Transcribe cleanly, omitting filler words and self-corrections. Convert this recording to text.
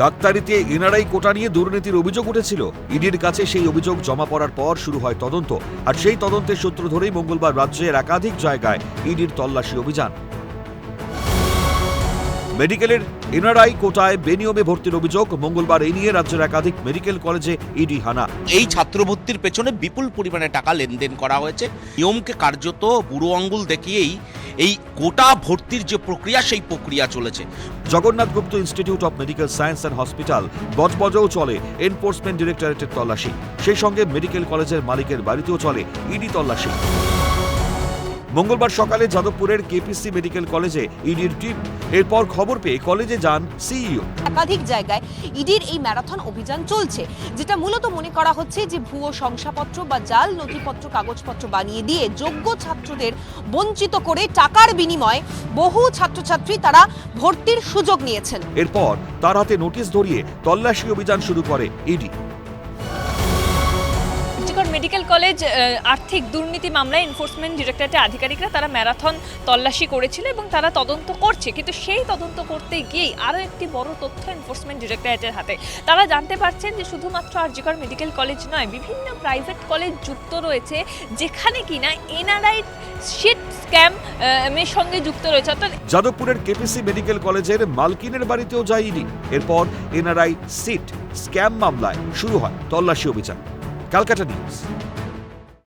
ডাক্তারিতে NRI কোটা নিয়ে দুর্নীতির অভিযোগ উঠেছিল। ইডির কাছে সেই অভিযোগ জমা পড়ার পর শুরু হয় তদন্ত, আর সেই তদন্তের সূত্র ধরেই মঙ্গলবার রাজ্যের একাধিক জায়গায় ইডির তল্লাশি অভিযান। মেডিকেলের এনআরআই কোটায় বেনিয়মে ভর্তির অভিযোগ। মঙ্গলবার এই নিয়ে রাজ্যের একাধিক মেডিকেল কলেজে ইডি হানা। এই ছাত্র ভর্তির পেছনে বিপুল পরিমাণে টাকা লেনদেন করা হয়েছে। নিয়মকে কার্যত বুড়ো আঙ্গুল দেখিয়েই এই কোটা ভর্তির যে প্রক্রিয়া, সেই প্রক্রিয়া চলেছে। Jagannath Gupta institute of medical science and hospital বজবজেও চলে এনফোর্সমেন্ট ডিরেক্টরেটের তল্লাশি। সেই সঙ্গে মেডিকেল কলেজের মালিকের বাড়িতেও চলে ইডি তল্লাশি। মঙ্গলবার সকালে যাদবপুরের কেপিসি মেডিকেল কলেজে ইডির টিম। এরপর খবর পেয়ে কলেজে যান সিইও। একাধিক জায়গায় ইডির এই ম্যারাথন অভিযান চলছে, যেটা মূলত মনে করা হচ্ছে যে ভুয়ো শংসাপত্র বা জাল নথিপত্র কাগজপত্র বানিয়ে দিয়ে যোগ্য ছাত্রদের বঞ্চিত করে টাকার বিনিময়ে বহু ছাত্রছাত্রী তারা ভর্তির সুযোগ নিয়েছেন। এরপর তার হাতে নোটিশ ধরিয়ে তল্লাশি অভিযান শুরু করে ইডি। মেডিকেল কলেজ আর্থিক দুর্নীতি মামলায় এনফোর্সমেন্ট ডিরেক্টরেটের আধিকারিকরা তারা ম্যারাথন তল্লাশি করেছিল এবং তারা তদন্ত করছে। কিন্তু সেই তদন্ত করতে গিয়েই আরও একটি বড় তথ্য এনফোর্সমেন্ট ডিরেক্টরেটের হাতে। তারা জানতে পারছেন যে শুধুমাত্র আরজিকর মেডিকেল কলেজ নয়, বিভিন্ন প্রাইভেট কলেজ যুক্ত রয়েছে, যেখানে কিনা এনআরআই শিট স্ক্যাম এর সঙ্গে যুক্ত রয়েছে। অর্থাৎ যাদবপুরের কেপিসি মেডিকেল কলেজের মালকিনের বাড়িতেও যায় ইডি। এরপর এনআরআই সিট স্ক্যাম মামলায় শুরু হয় তল্লাশি অভিযান। ক্যালকাটা নিউজ।